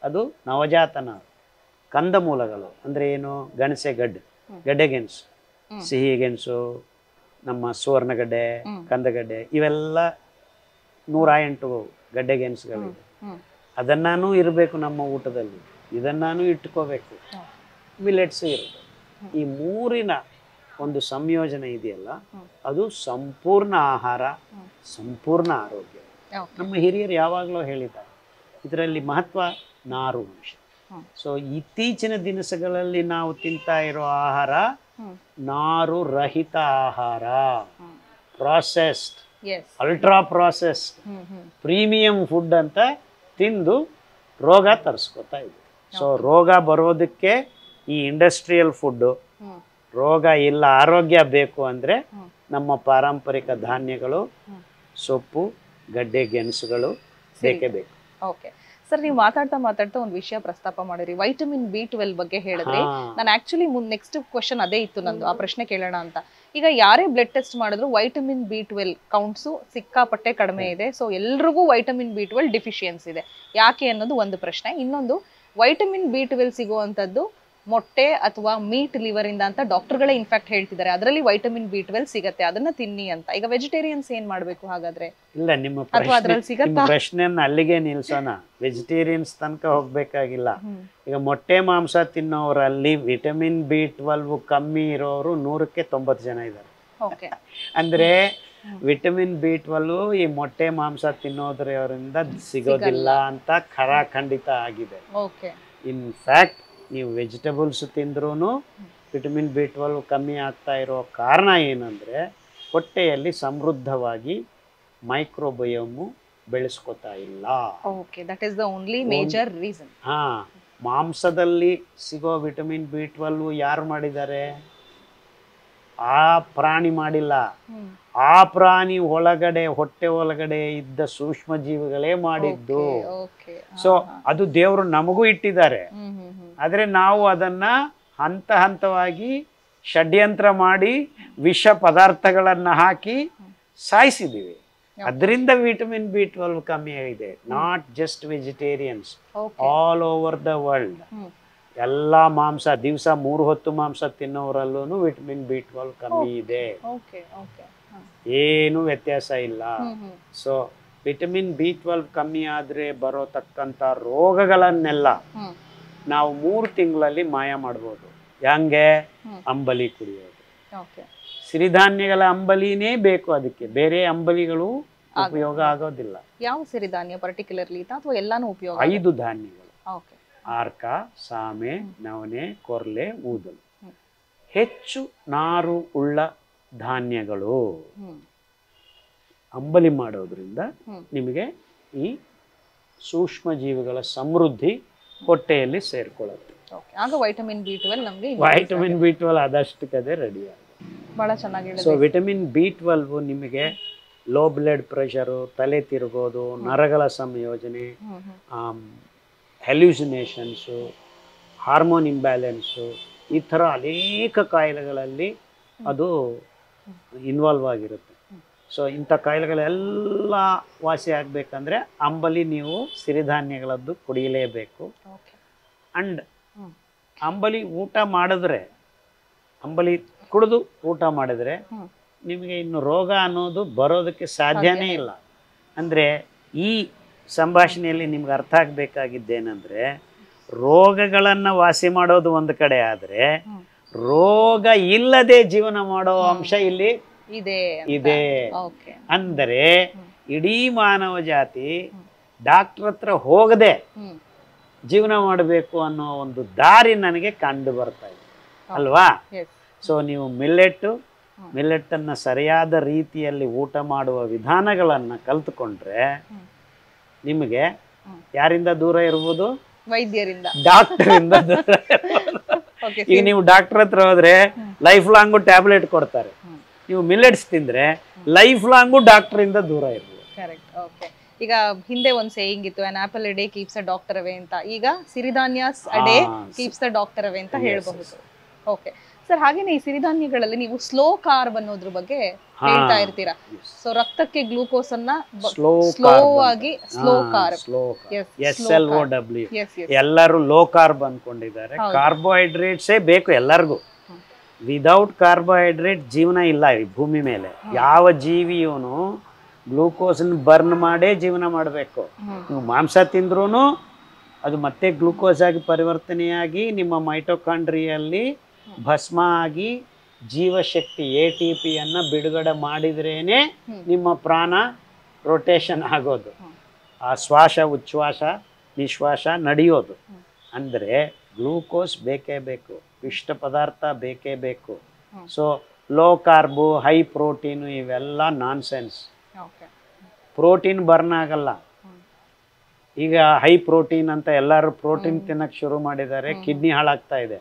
ಅದು ನವಜಾತ ನಾರು. ಕಂದಮೂಲಗಳು ಅಂದರೆ ಏನು? ಗೆಣಸೆಗಡ್ಡೆ, ಗಡ್ಡೆಗೆಣಸು, ಸಿಹಿ ಗೆಣಸು, ನಮ್ಮ ಸುವರ್ಣಗಡ್ಡೆ, ಕಂದಗಡ್ಡೆ, ಇವೆಲ್ಲ 108 ಗಡ್ಡೆಗೆಣಸುಗಳಿವೆ. ಅದನ್ನಾನು ಇರಬೇಕು ನಮ್ಮ ಊಟದಲ್ಲಿ, ಇದನ್ನಾನು ಇಟ್ಕೋಬೇಕು. ಮಿಲೆಟ್ಸ್ ಇರುತ್ತೆ. ಈ 3ನ ಒಂದು ಸಂಯೋಜನೆ ಇದೆಯಲ್ಲ, ಅದು ಸಂಪೂರ್ಣ ಆಹಾರ, ಸಂಪೂರ್ಣ ಆರೋಗ್ಯ. ನಮ್ಮ ಹಿರಿಯರು ಯಾವಾಗಲೂ ಹೇಳಿದ್ದಾರೆ ಇದರಲ್ಲಿ ಮಹತ್ವ ನಾರು ಅಂಶ. ಸೊ ಇತ್ತೀಚಿನ ದಿನಸುಗಳಲ್ಲಿ ನಾವು ತಿಂತಾ ಇರೋ ಆಹಾರ ನಾರು ರಹಿತ ಆಹಾರ, processed, ultra processed, premium food ಅಂತ ತಿಂದು ರೋಗ ತರಿಸ್ಕೊತಾ ಇದೆ. ಸೊ ರೋಗ ಬರೋದಕ್ಕೆ ಈ ಇಂಡಸ್ಟ್ರಿಯಲ್ ಫುಡ್ಡು, ರೋಗ ಇಲ್ಲ ಆರೋಗ್ಯ ಬೇಕು ಅಂದರೆ ನಮ್ಮ ಪಾರಂಪರಿಕ ಧಾನ್ಯಗಳು, ಸೊಪ್ಪು, ಗಡ್ಡೆ ಗೆಣಸುಗಳು ಬೇಕೇ ಬೇಕು. ಓಕೆ ಸರ್, ನೀವು ಮಾತಾಡ್ತಾ ಒಂದು ವಿಷಯ ಪ್ರಸ್ತಾಪ ಮಾಡಿರಿ, ವೈಟಮಿನ್ B12 ಬಗ್ಗೆ ಹೇಳಿದ್ರಿ. ನಾನು ಆಕ್ಚುಲಿ ನೆಕ್ಸ್ಟ್ ಕ್ವಶನ್ ಅದೇ ಇತ್ತು ನಂದು, ಆ ಪ್ರಶ್ನೆ ಕೇಳೋಣ ಅಂತ. ಈಗ ಯಾರೇ ಬ್ಲಡ್ ಟೆಸ್ಟ್ ಮಾಡಿದ್ರು ವೈಟಮಿನ್ B12 ಕೌಂಟ್ಸು ಸಿಕ್ಕಾಪಟ್ಟೆ ಕಡಿಮೆ ಇದೆ. ಸೊ ಎಲ್ರಿಗೂ ವೈಟಮಿನ್ B12 ಡಿಫಿಷಿಯನ್ಸಿ ಇದೆ. ಯಾಕೆ ಅನ್ನೋದು ಒಂದು ಪ್ರಶ್ನೆ. ಇನ್ನೊಂದು, ವೈಟಮಿನ್ B12 ಸಿಗುವಂತದ್ದು ಮೊಟ್ಟೆ ಅಥವಾ ಮೀಟ್ ಲಿವರ್ ಇಂದ ಅಂತ ಡಾಕ್ಟರ್ಗಳೇ ಇನ್ಫ್ಯಾಕ್ಟ್ ಹೇಳ್ತಿದ್ದಾರೆ. ಅದರಲ್ಲಿ ವೈಟಮಿನ್ B12 ಸಿಗತ್ತೆ, ಅದನ್ನ ತಿನ್ನಿ ಅಂತ. ಈಗ ವೆಜಿಟೇರಿಯನ್ಸ್ ಏನ್ ಮಾಡ್ಬೇಕು ಹಾಗಾದ್ರೆ? ಇಲ್ಲ, ನಿಮ್ಮ ಅಥವಾ ಅದ್ರಲ್ಲಿ ಸಿಗತ್ತಾ? ಪ್ರಶ್ನೆಯನ್ನ ಅಲ್ಲಿಗೆ ನಿಲ್ಸೋಣ. ವೆಜಿಟೇರಿಯನ್ಸ್ ತನಕ ಹೋಗ್ಬೇಕಾಗಿಲ್ಲ. ಈಗ ಮೊಟ್ಟೆ ಮಾಂಸ ತಿನ್ನೋರಲ್ಲಿ ವಿಟಮಿನ್ B12 ಕಮ್ಮಿ ಇರೋರು 100ಕ್ಕೆ 90 ಜನ ಇದ್ದಾರೆ. ಓಕೆ, ಅಂದ್ರೆ ವಿಟಮಿನ್ B12 ಈ ಮೊಟ್ಟೆ ಮಾಂಸ ತಿನ್ನೋದ್ರಿಂದ ಸಿಗೋದಿಲ್ಲ ಅಂತ ಖಂಡಿತ ಆಗಿದೆ. ಓಕೆ, ಇನ್ಫ್ಯಾಕ್ಟ್ ನೀವು ವೆಜಿಟಬಲ್ಸ್ ತಿಂದ್ರೂ ವಿಟಮಿನ್ B12 ಕಮ್ಮಿ ಆಗ್ತಾ ಇರೋ ಕಾರಣ ಏನಂದರೆ ಹೊಟ್ಟೆಯಲ್ಲಿ ಸಮೃದ್ಧವಾಗಿ ಮೈಕ್ರೋಬಯೋಮು ಬೆಳೆಸ್ಕೊತಾ ಇಲ್ಲ. Okay, that is the only major reason. ಹಾಂ, ಮಾಂಸದಲ್ಲಿ ಸಿಗೋ ವಿಟಮಿನ್ B12 ಯಾರು ಮಾಡಿದ್ದಾರೆ? ಆ ಪ್ರಾಣಿ ಮಾಡಿಲ್ಲ. ಆ ಪ್ರಾಣಿ ಒಳಗಡೆ, ಹೊಟ್ಟೆ ಒಳಗಡೆ ಇದ್ದ ಸೂಕ್ಷ್ಮ ಜೀವಿಗಳೇ ಮಾಡಿದ್ದು. ಸೊ ಅದು ದೇವರು ನಮಗೂ ಇಟ್ಟಿದ್ದಾರೆ. ಆದರೆ ನಾವು ಅದನ್ನ ಹಂತ ಹಂತವಾಗಿ ಷಡ್ಯಂತ್ರ ಮಾಡಿ ವಿಷ ಪದಾರ್ಥಗಳನ್ನು ಹಾಕಿ ಸಾಯಿಸಿದ್ದೀವಿ. ಅದರಿಂದ ವಿಟಮಿನ್ B12 ಕಮ್ಮಿ ಆಗಿದೆ. Not just vegetarians, all over the world. ಎಲ್ಲ ಮಾಂಸ, ದಿವಸ 3 ಹೊತ್ತು ಮಾಂಸ ತಿನ್ನೋರಲ್ಲೂ ವಿಟಮಿನ್ B12 ಕಮ್ಮಿ ಇದೆ. ಏನು ವ್ಯತ್ಯಾಸ ಇಲ್ಲ. ಸೊ ವಿಟಮಿನ್ B12 ಕಮ್ಮಿ ಆದರೆ ಬರೋತಕ್ಕಂಥ ರೋಗಗಳನ್ನೆಲ್ಲ ನಾವು 3 ತಿಂಗಳಲ್ಲಿ ಮಾಯ ಮಾಡ್ಬೋದು. ಹೆಂಗೆ? ಅಂಬಲಿ ಕುಡಿಯೋದು. ಸಿರಿಧಾನ್ಯಗಳ ಅಂಬಲಿನೇ ಬೇಕು, ಅದಕ್ಕೆ ಬೇರೆ ಅಂಬಲಿಗಳು ಉಪಯೋಗ ಆಗೋದಿಲ್ಲ. ಯಾವ ಸಿರಿಧಾನ್ಯ ಪರ್ಟಿಕ್ಯುಲರ್ಲಿ ಅಥವಾ ಎಲ್ಲಾನು ಉಪಯೋಗ? 5 ಧಾನ್ಯಗಳು: ಆರ್ಕ, ಸಾಮೆ, ನವಣೆ, ಕೊರ್ಲೆ, ಊದಲು. ಹೆಚ್ಚು ನಾರು ಉಳ್ಳ ಧಾನ್ಯಗಳು ಅಂಬಲಿ ಮಾಡೋದ್ರಿಂದ ನಿಮಗೆ ಈ ಸೂಕ್ಷ್ಮ ಜೀವಿಗಳ ಸಮೃದ್ಧಿ ಹೊಟ್ಟೆಯಲ್ಲಿ ಸೇರ್ಕೊಳ್ಳುತ್ತೆ. ಆಗ ವೈಟಮಿನ್ B12 ನಮಗೆ ವೈಟಮಿನ್ B12 ಆದಷ್ಟಕ್ಕದೇ ರೆಡಿ ಆಗುತ್ತೆ. ಬಹಳ ಚೆನ್ನಾಗಿ ಹೇಳಿದೆ. ಸೊ ವಿಟಮಿನ್ B12 ನಿಮಗೆ ಲೋ ಬ್ಲಡ್ ಪ್ರೆಷರು, ತಲೆ ತಿರುಗೋದು, ನರಗಳ ಸಂಯೋಜನೆ, ಹೆಲ್ಯೂಸಿನೇಷನ್ಸು, ಹಾರ್ಮೋನ್ ಇಂಬ್ಯಾಲೆನ್ಸು, ಈ ಥರ ಅನೇಕ ಕಾಯಿಲೆಗಳಲ್ಲಿ ಅದು ಇನ್ವಾಲ್ವ್ ಆಗಿರುತ್ತೆ. ಸೊ ಇಂಥ ಕಾಯಿಲೆಗಳೆಲ್ಲ ವಾಸಿ ಆಗಬೇಕಂದ್ರೆ ಅಂಬಲಿ ನೀವು ಸಿರಿಧಾನ್ಯಗಳದ್ದು ಕುಡಿಯಲೇಬೇಕು. ಅಂಡ್ ಅಂಬಲಿ ಊಟ ಮಾಡಿದ್ರೆ, ಅಂಬಲಿ ಕುಡಿದು ಊಟ ಮಾಡಿದ್ರೆ ನಿಮಗೆ ಇನ್ನು ರೋಗ ಅನ್ನೋದು ಬರೋದಕ್ಕೆ ಸಾಧ್ಯನೇ ಇಲ್ಲ. ಅಂದರೆ ಈ ಸಂಭಾಷಣೆಯಲ್ಲಿ ನಿಮ್ಗೆ ಅರ್ಥ ಆಗಬೇಕಾಗಿದ್ದೇನೆಂದರೆ, ರೋಗಗಳನ್ನು ವಾಸಿ ಮಾಡೋದು ಒಂದು ಕಡೆ ಆದರೆ ರೋಗ ಇಲ್ಲದೆ ಜೀವನ ಮಾಡೋ ಅಂಶ ಇಲ್ಲಿ ಇದೆ. ಅಂದರೆ ಇಡೀ ಮಾನವ ಜಾತಿ ಡಾಕ್ಟರ್ ಹತ್ರ ಹೋಗದೆ ಜೀವನ ಮಾಡಬೇಕು ಅನ್ನೋ ಒಂದು ದಾರಿ ನನಗೆ ಕಂಡು ಬರ್ತಾ ಇದೆ ಅಲ್ವಾ? ಸೊ ನೀವು ಮಿಲ್ಲೆಟ್ಟನ್ನು ಸರಿಯಾದ ರೀತಿಯಲ್ಲಿ ಊಟ ಮಾಡುವ ವಿಧಾನಗಳನ್ನು ಕಲ್ತ್ಕೊಂಡ್ರೆ ನಿಮಗೆ ಯಾರಿಂದ ದೂರ ಇರ್ಬೋದು? ವೈದ್ಯರಿಂದ, ಡಾಕ್ಟರಿಂದ ದೂರ. ಈಗ ನೀವು ಡಾಕ್ಟರ್ ಹತ್ರ ಹೋದ್ರೆ ಲೈಫ್ ಲಾಂಗು ಟ್ಯಾಬ್ಲೆಟ್ ಕೊಡ್ತಾರೆ. ನೀವು ಮಿಲ್ಲೆಟ್ಸ್ ತಿಂದ್ರೆ ಲೈಫ್ ಲಾಂಗು ಡಾಕ್ಟರ್ ಇಂದ ದೂರ ಇರ್ಬೋದು. ಕರೆಕ್ಟ್. ಓಕೆ, ಈಗ ಹಿಂದೆ ಒಂದು ಸೇಯಿಂಗ್ ಇತ್ತು, an apple a day keeps a doctor away ಅಂತ. ಈಗ ಸಿರಿಧಾನ್ಯಾಸ್ a day keeps the doctor away ಅಂತ ಹೇಳ್ಬಹುದು. ಓಕೆ ಸರ್, ಹಾಗೇನೆ ಈ ಸಿರಿಧಾನ್ಯಗಳಲ್ಲಿ ನೀವು ಸ್ಲೋ ಕಾರ್ಬ್ ಅನ್ನೋದ್ರ ಬಗ್ಗೆ ಹೇಳ್ತಾ ಇರ್ತೀರಾ. ಸೊ ರಕ್ತಕ್ಕೆ ಗ್ಲೂಕೋಸ್ ಅನ್ನ ಸ್ಲೋ ಆಗಿ, ಸ್ಲೋ ಕಾರ್ಬ್, SLOW, ಎಲ್ಲರೂ ಲೋ ಕಾರ್ಬ್ ಅನ್ಕೊಂಡಿದ್ದಾರೆ. ಕಾರ್ಬೋಹೈಡ್ರೇಟ್ಸೇ ಬೇಕು ಎಲ್ಲರಿಗೂ. ವಿದೌಟ್ ಕಾರ್ಬೋಹೈಡ್ರೇಟ್ ಜೀವನ ಇಲ್ಲ ಈ ಭೂಮಿ ಮೇಲೆ. ಯಾವ ಜೀವಿಯೂನು ಗ್ಲೂಕೋಸನ್ನು ಬರ್ನ್ ಮಾಡೇ ಜೀವನ ಮಾಡಬೇಕು. ನೀವು ಮಾಂಸ ತಿಂದ್ರೂ ಅದು ಮತ್ತೆ ಗ್ಲೂಕೋಸ್ ಆಗಿ ಪರಿವರ್ತನೆಯಾಗಿ ನಿಮ್ಮ ಮೈಟೊಕಾಂಡ್ರಿಯಲ್ಲಿ ಭಸ್ಮ ಆಗಿ ಜೀವಶಕ್ತಿ ATPಯನ್ನು ಬಿಡುಗಡೆ ಮಾಡಿದ್ರೇನೆ ನಿಮ್ಮ ಪ್ರಾಣ ರೊಟೇಷನ್ ಆಗೋದು, ಆ ಶ್ವಾಸ ಉಚ್ಛ್ವಾಸ ನಿಶ್ವಾಸ ನಡೆಯೋದು. ಅಂದರೆ ಗ್ಲೂಕೋಸ್ ಬೇಕೇ ಬೇಕು, ಪಿಷ್ಟ ಪದಾರ್ಥ ಬೇಕೇ ಬೇಕು. ಸೊ ಲೋ ಕಾರ್ಬು, ಹೈ ಪ್ರೋಟೀನು ಇವೆಲ್ಲ ನಾನ್ಸೆನ್ಸ್. ಪ್ರೋಟೀನ್ ಬರ್ನ್ ಆಗಲ್ಲ. ಈಗ ಹೈ ಪ್ರೋಟೀನ್ ಅಂತ ಎಲ್ಲರೂ ಪ್ರೋಟೀನ್ ತಿನ್ನಕ್ಕೆ ಶುರು ಮಾಡಿದ್ದಾರೆ, ಕಿಡ್ನಿ ಹಾಳಾಗ್ತಾ ಇದೆ.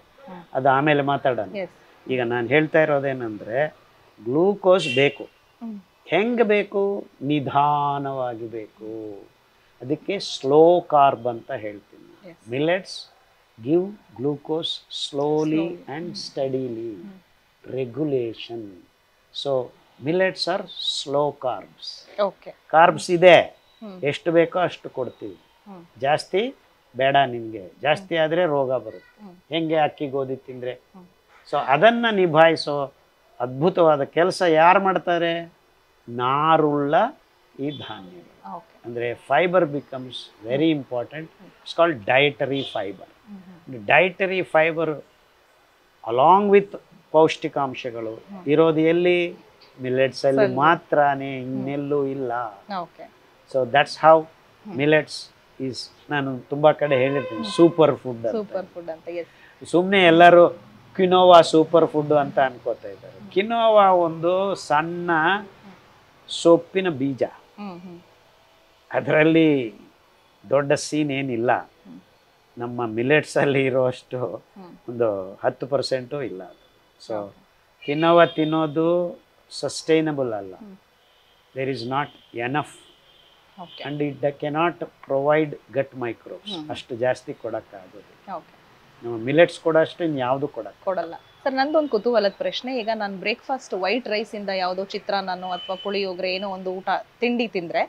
ಅದು ಆಮೇಲೆ ಮಾತಾಡೋಣ. ಈಗ ನಾನು ಹೇಳ್ತಾ ಇರೋದೇನೆಂದರೆ, ಗ್ಲೂಕೋಸ್ ಬೇಕು. ಹೆಂಗೆ ಬೇಕು? ನಿಧಾನವಾಗಿ ಬೇಕು. ಅದಕ್ಕೆ ಸ್ಲೋ ಕಾರ್ಬ್ ಅಂತ ಹೇಳ್ತೀನಿ. Millets give glucose slowly and steadily. Regulation. So millets are slow carbs. Okay. Carbs ಇದೆ, ಎಷ್ಟು ಬೇಕೋ ಅಷ್ಟು ಕೊಡ್ತೀವಿ, ಜಾಸ್ತಿ ಬೇಡ ನಿಮಗೆ. ಜಾಸ್ತಿ ಆದರೆ ರೋಗ ಬರುತ್ತೆ. ಹೆಂಗೆ ಅಕ್ಕಿ ಗೋಧಿ ತಿಂದರೆ. ಸೊ ಅದನ್ನು ನಿಭಾಯಿಸೋ ಅದ್ಭುತವಾದ ಕೆಲಸ ಯಾರು ಮಾಡ್ತಾರೆ? ನಾರುಳ್ಳ ಈ ಧಾನ್ಯಗಳು. ಅಂದರೆ fibre becomes very important. It's called dietary fibre. Dietary fibre along with ಪೌಷ್ಟಿಕಾಂಶಗಳು ಇರೋದು ಎಲ್ಲಿ? ಮಿಲೆಟ್ಸ್ ಅಲ್ಲಿ ಮಾತ್ರನೇ, ಇನ್ನೆಲ್ಲೂ ಇಲ್ಲ. So that's how millets is. ನಾನು ತುಂಬಾ ಕಡೆ ಹೇಳಿರ್ತೀನಿ ಸೂಪರ್ ಫುಡ್ ಅಂತ. ಸುಮ್ಮನೆ ಎಲ್ಲರೂ ಕಿನೋವಾ ಸೂಪರ್ ಫುಡ್ ಅಂತ ಅನ್ಕೋತಾ ಇದ್ದಾರೆ. ಕಿನೋವಾ ಒಂದು ಸಣ್ಣ ಸೊಪ್ಪಿನ ಬೀಜ, ಅದರಲ್ಲಿ ದೊಡ್ಡ ಸೀನ್ ಏನಿಲ್ಲ. ನಮ್ಮ ಮಿಲೆಟ್ಸಲ್ಲಿ ಇರೋಷ್ಟು ಒಂದು 10% ಇಲ್ಲ. ಸೊ ಕಿನೋವಾ ತಿನ್ನೋದು ಸಸ್ಟೈನಬಲ್ ಅಲ್ಲ. There is not enough and it cannot provide gut microbes. ಅಷ್ಟು ಜಾಸ್ತಿ ಕೊಡೋಕ್ಕಾಗೋದಿಲ್ಲ. ನಮ್ಮ ಮಿಲೆಟ್ಸ್ ಕೊಡೋಷ್ಟು ಇನ್ಯಾವುದು ಕೊಡಲ್ಲ. ಸರ್, ನಂದೊಂದು ಕುತೂಹಲದ ಪ್ರಶ್ನೆ. ಈಗ ನಾನು ಬ್ರೇಕ್ಫಾಸ್ಟ್ ವೈಟ್ ರೈಸ್ ಇಂದ ಯಾವುದೋ ಚಿತ್ರಾನ್ನನೋ ಅಥವಾ ಪುಳಿಯೋಗರೆ ಏನೋ ಒಂದು ಊಟ ತಿಂಡಿ ತಿಂದ್ರೆ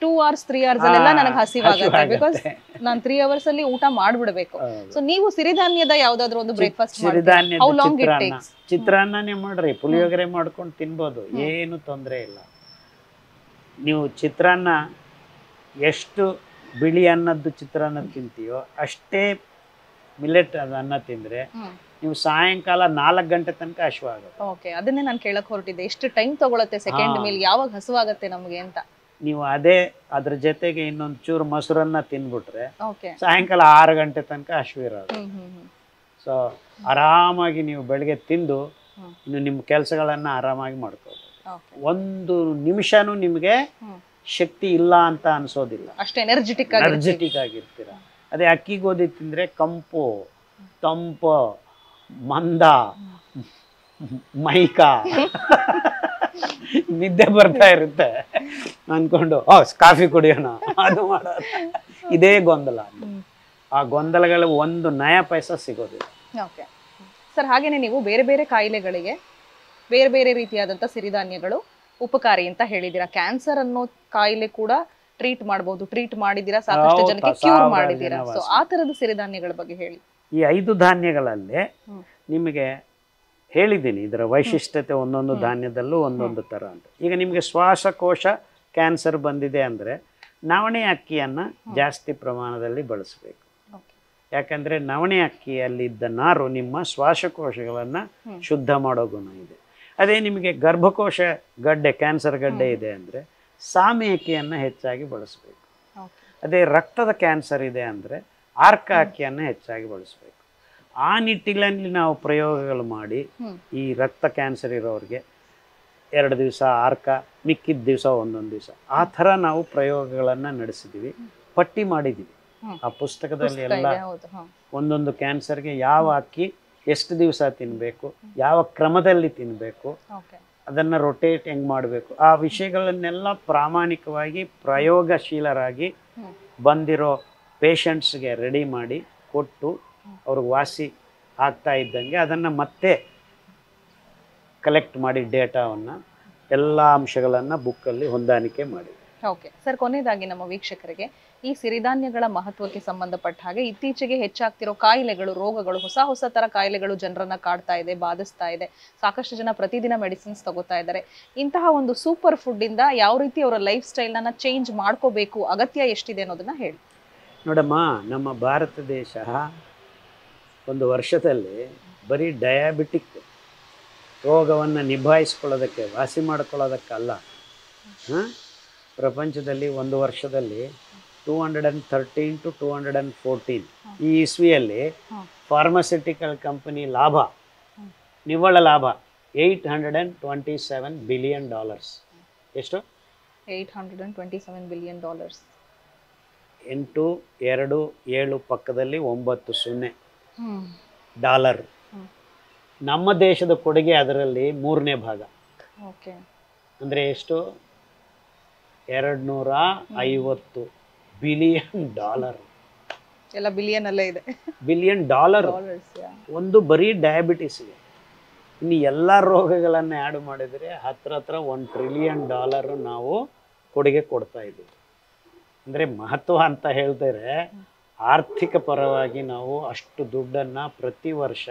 2 hours 3 hours ಅಲ್ಲೆಲ್ಲ ನನಗೆ ಹಸಿವಾಗುತ್ತೆ. ಬಿಕಾಸ್ ನಾನು 3 hours ಅಲ್ಲಿ ಊಟ ಮಾಡ್ಬಿಡ್ಬೇಕು. ಸೊ ನೀವು ಸಿರಿಧಾನ್ಯದ ಯಾವ್ದಾದ್ರು ಒಂದು ಬ್ರೇಕ್ಫಾಸ್ಟ್ ಚಿತ್ರಾನ್ನನೇ ಮಾಡ್ರಿ, ಪುಳಿಯೋಗರೆ ಮಾಡ್ಕೊಂಡು ತಿನ್ಬೋದು, ಏನು ತೊಂದರೆ ಇಲ್ಲ. ನೀವು ಚಿತ್ರಾನ್ನ ಎಷ್ಟು ಬಿಳಿ ಅನ್ನದ್ದು ಚಿತ್ರಾನ್ನ ತಿಂತೀಯೋ ಅಷ್ಟೇ ಮಿಲೆಟ್ ಅನ್ನ ತಿಂದ್ರೆ ನೀವು ಸಾಯಂಕಾಲ 4 ಗಂಟೆ ತನಕ ಹಸಿವಾಗುತ್ತೆ. ಓಕೆ, ಅದನ್ನೇ ನಾನು ಕೇಳಕ್ ಹೊರಟಿದ್ದೆ. ಎಷ್ಟು ಟೈಮ್ ತಗೊಳುತ್ತೆ ಸೆಕೆಂಡ್ ಮೀಲ್, ಯಾವಾಗ ಹಸುವಾಗುತ್ತೆ ನಮಗೆ ಅಂತ. ನೀವು ಅದ್ರ ಜೊತೆಗೆ ಇನ್ನೊಂದು ಚೂರು ಮೊಸರನ್ನ ತಿನ್ಬಿಟ್ರೆ ಸಾಯಂಕಾಲ 6 ಗಂಟೆ ತನಕ ಹಸಿವಿರೋದು. ಸೊ ಆರಾಮಾಗಿ ನೀವು ಬೆಳಗ್ಗೆ ತಿಂದು ಇನ್ನು ನಿಮ್ಮ ಕೆಲಸಗಳನ್ನ ಆರಾಮಾಗಿ ಮಾಡ್ಕೋಬಹುದು. ಒಂದು ನಿಮಿಷನೂ ನಿಮಗೆ ಶಕ್ತಿ ಇಲ್ಲ ಅಂತ ಅನ್ಸೋದಿಲ್ಲ, ಅಷ್ಟು ಎನರ್ಜೆಟಿಕ್ ಆಗಿರ್ತೀರ. ಅದೇ ಅಕ್ಕಿ ಗೋಧಿ ತಿಂದ್ರೆ ಕಂಪು, ತಂಪು, ಮಂದ, ಮೈಕ, ನಿದ್ದೆ ಬರ್ತಾ ಇರುತ್ತೆ ಅನ್ಕೊಂಡು ಕಾಫಿ ಕುಡಿಯೋಣ, ಅದು ಮಾಡೋದು, ಇದೇ ಗೊಂದಲ. ಆ ಗೊಂದಲಗಳು ಒಂದು ನಯ ಪೈಸಾ ಸಿಗೋದಿಲ್ಲ. ಓಕೆ ಸರ್, ಹಾಗೇನೆ ನೀವು ಬೇರೆ ಬೇರೆ ಕಾಯಿಲೆಗಳಿಗೆ ಬೇರೆ ಬೇರೆ ರೀತಿಯಾದಂಥ ಸಿರಿಧಾನ್ಯಗಳು ಉಪಕಾರಿ ಅಂತ ಹೇಳಿದ್ದೀರಾ. ಕ್ಯಾನ್ಸರ್ ಅನ್ನೋ ಕಾಯಿಲೆ ಕೂಡ ಟ್ರೀಟ್ ಮಾಡಬಹುದು, ಟ್ರೀಟ್ ಮಾಡಿದ್ದೀರಾ, ಸಾಕಷ್ಟು ಜನಕ್ಕೆ ಕ್ಯೂರ್ ಮಾಡಿದ್ದೀರಾ. ಸೊ ಆ ತರದ ಸಿರಿಧಾನ್ಯಗಳ ಬಗ್ಗೆ ಹೇಳಿ. ಈ 5 ಧಾನ್ಯಗಳಲ್ಲೇ ನಿಮಗೆ ಹೇಳಿದ್ದೀನಿ ಇದರ ವೈಶಿಷ್ಟ್ಯತೆ, ಒಂದೊಂದು ಧಾನ್ಯದಲ್ಲೂ ಒಂದೊಂದು ಥರ ಅಂತ. ಈಗ ನಿಮಗೆ ಶ್ವಾಸಕೋಶ ಕ್ಯಾನ್ಸರ್ ಬಂದಿದೆ ಅಂದರೆ ನವಣೆ ಅಕ್ಕಿಯನ್ನು ಜಾಸ್ತಿ ಪ್ರಮಾಣದಲ್ಲಿ ಬಳಸಬೇಕು. ಯಾಕಂದರೆ ನವಣೆ ಅಕ್ಕಿಯಲ್ಲಿದ್ದ ನಾರು ನಿಮ್ಮ ಶ್ವಾಸಕೋಶಗಳನ್ನು ಶುದ್ಧ ಮಾಡೋ ಗುಣ ಇದೆ. ಅದೇ ನಿಮಗೆ ಗರ್ಭಕೋಶ ಗಡ್ಡೆ, ಕ್ಯಾನ್ಸರ್ ಗಡ್ಡೆ ಇದೆ ಅಂದರೆ ಸಾಮೆ ಅಕ್ಕಿಯನ್ನು ಹೆಚ್ಚಾಗಿ ಬಳಸಬೇಕು. ಅದೇ ರಕ್ತದ ಕ್ಯಾನ್ಸರ್ ಇದೆ ಅಂದರೆ ಆರ್ಕ ಅಕ್ಕಿಯನ್ನು ಹೆಚ್ಚಾಗಿ ಬಳಸಬೇಕು. ಆ ನಿಟ್ಟಿನಲ್ಲಿ ನಾವು ಪ್ರಯೋಗಗಳು ಮಾಡಿ ಈ ರಕ್ತ ಕ್ಯಾನ್ಸರ್ ಇರೋರಿಗೆ 2 ದಿವಸ ಆರ್ಕ, ಮಿಕ್ಕಿದ ದಿವಸ ಒಂದೊಂದು ದಿವಸ, ಆ ಥರ ನಾವು ಪ್ರಯೋಗಗಳನ್ನು ನಡೆಸಿದ್ದೀವಿ, ಪಟ್ಟಿ ಮಾಡಿದ್ದೀವಿ. ಆ ಪುಸ್ತಕದಲ್ಲಿ ಎಲ್ಲ ಒಂದೊಂದು ಕ್ಯಾನ್ಸರ್ಗೆ ಯಾವ ಅಕ್ಕಿ ಎಷ್ಟು ದಿವಸ ತಿನ್ನಬೇಕು, ಯಾವ ಕ್ರಮದಲ್ಲಿ ತಿನ್ನಬೇಕು, ಅದನ್ನು ರೊಟೇಟ್ ಹೆಂಗೆ ಮಾಡಬೇಕು, ಆ ವಿಷಯಗಳನ್ನೆಲ್ಲ ಪ್ರಾಮಾಣಿಕವಾಗಿ ಪ್ರಯೋಗಶೀಲರಾಗಿ ಬಂದಿರೋ ಪೇಷಂಟ್ಸ್ಗೆ ರೆಡಿ ಮಾಡಿ ಕೊಟ್ಟು ಅವ್ರಿಗೆ ವಾಸಿ ಆಗ್ತಾ ಇದ್ದಂಗೆ ಅದನ್ನು ಮತ್ತೆ ಕಲೆಕ್ಟ್ ಮಾಡಿ ಡೇಟಾವನ್ನು ಎಲ್ಲ ಅಂಶಗಳನ್ನು ಬುಕ್ಕಲ್ಲಿ ಹೊಂದಾಣಿಕೆ ಮಾಡಿ. ಓಕೆ ಸರ್, ಕೊನೆಯದಾಗಿ ನಮ್ಮ ವೀಕ್ಷಕರಿಗೆ ಈ ಸಿರಿಧಾನ್ಯಗಳ ಮಹತ್ವಕ್ಕೆ ಸಂಬಂಧಪಟ್ಟ ಹಾಗೆ ಇತ್ತೀಚೆಗೆ ಹೆಚ್ಚಾಗ್ತಿರೋ ಕಾಯಿಲೆಗಳು, ರೋಗಗಳು, ಹೊಸ ಥರ ಕಾಯಿಲೆಗಳು ಜನರನ್ನ ಕಾಡ್ತಾ ಇದೆ, ಬಾಧಿಸ್ತಾ ಇದೆ. ಸಾಕಷ್ಟು ಜನ ಪ್ರತಿದಿನ ಮೆಡಿಸಿನ್ಸ್ ತಗೋತಾ ಇದ್ದಾರೆ. ಇಂತಹ ಒಂದು ಸೂಪರ್ ಫುಡ್ ಇಂದ ಯಾವ ರೀತಿ ಅವರ ಲೈಫ್ ಸ್ಟೈಲ್ನ ಚೇಂಜ್ ಮಾಡ್ಕೋಬೇಕು, ಅಗತ್ಯ ಎಷ್ಟಿದೆ ಅನ್ನೋದನ್ನ ಹೇಳಿ. ನೋಡಮ್ಮ, ನಮ್ಮ ಭಾರತ ದೇಶ ಒಂದು ವರ್ಷದಲ್ಲಿ ಬರೀ ಡಯಾಬಿಟಿಕ್ ರೋಗವನ್ನು ನಿಭಾಯಿಸ್ಕೊಳ್ಳೋದಕ್ಕೆ, ವಾಸಿ ಮಾಡ್ಕೊಳ್ಳೋದಕ್ಕಲ್ಲ, ಪ್ರಪಂಚದಲ್ಲಿ ಒಂದು ವರ್ಷದಲ್ಲಿ 213 to 214 ಈ ಇಸ್ವಿಯಲ್ಲಿ ಫಾರ್ಮಾಸ್ಯೂಟಿಕಲ್ ಕಂಪನಿ ಲಾಭ, ನಿವ್ವಳ ಲಾಭ $827 ಬಿಲಿಯನ್. ಎಷ್ಟು? $827 ಬಿಲಿಯನ್. 827 ಪಕ್ಕದಲ್ಲಿ 90 ಡಾಲರ್. ನಮ್ಮ ದೇಶದ ಕೊಡುಗೆ ಅದರಲ್ಲಿ 3ನೇ ಭಾಗ. ಅಂದರೆ ಎಷ್ಟು? $250 ಬಿಲಿಯನ್. ಎಲ್ಲ ಬಿಲಿಯನ್ ಅಲ್ಲೇ ಇದೆ. $1 ಬಿಲಿಯನ್ ಒಂದು ಬರೀ ಡಯಾಬಿಟಿಸ್ಗೆ. ಇನ್ನು ಎಲ್ಲ ರೋಗಗಳನ್ನು ಆ್ಯಡ್ ಮಾಡಿದರೆ ಹತ್ರ $1 ಟ್ರಿಲಿಯನ್ ನಾವು ಕೊಡುಗೆ ಕೊಡ್ತಾ ಇದ್ದೀವಿ. ಅಂದರೆ ಮಹತ್ವ ಅಂತ ಹೇಳಿದರೆ ಆರ್ಥಿಕ ಪರವಾಗಿ ನಾವು ಅಷ್ಟು ದುಡ್ಡನ್ನು ಪ್ರತಿ ವರ್ಷ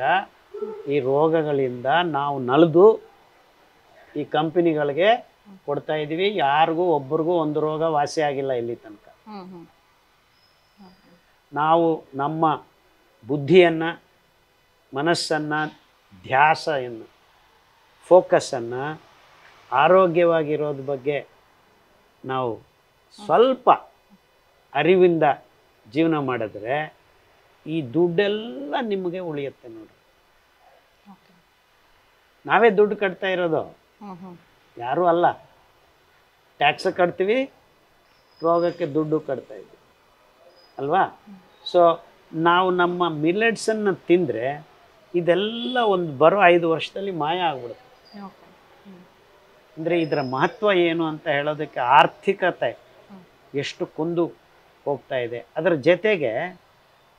ಈ ರೋಗಗಳಿಂದ ನಾವು ನಲಿದು ಈ ಕಂಪನಿಗಳಿಗೆ ಕೊಡ್ತಾ ಇದ್ದೀವಿ. ಯಾರಿಗೂ ಒಬ್ರಿಗೂ ಒಂದು ರೋಗ ವಾಸಿ ಆಗಿಲ್ಲ ಇಲ್ಲಿ ತನಕ. ನಾವು ನಮ್ಮ ಬುದ್ಧಿಯನ್ನು, ಮನಸ್ಸನ್ನು, ಧ್ಯಾಸವನ್ನು, ಫೋಕಸನ್ನು ಆರೋಗ್ಯವಾಗಿರೋದ್ರ ಬಗ್ಗೆ ನಾವು ಸ್ವಲ್ಪ ಅರಿವಿಂದ ಜೀವನ ಮಾಡಿದ್ರೆ ಈ ದುಡ್ಡೆಲ್ಲ ನಿಮಗೆ ಉಳಿಯುತ್ತೆ ನೋಡಿ. ನಾವೇ ದುಡ್ಡು ಕಟ್ತಾ ಇರೋದು, ಯಾರೂ ಅಲ್ಲ. ಟ್ಯಾಕ್ಸ್ ಕಟ್ತೀವಿ, ರೋಗಕ್ಕೆ ದುಡ್ಡು ಕಟ್ತಾ ಇದ್ದೀವಿ ಅಲ್ವಾ? ಸೊ ನಾವು ನಮ್ಮ ಮಿಲೆಟ್ಸನ್ನು ತಿಂದರೆ ಇದೆಲ್ಲ ಒಂದು ಬರೋ 5 ವರ್ಷದಲ್ಲಿ ಮಾಯ ಆಗ್ಬಿಡುತ್ತೆ. ಅಂದರೆ ಇದರ ಮಹತ್ವ ಏನು ಅಂತ ಹೇಳೋದಕ್ಕೆ ಆರ್ಥಿಕತೆ ಎಷ್ಟು ಕುಂದು ಹೋಗ್ತಾ ಇದೆ. ಅದರ ಜೊತೆಗೆ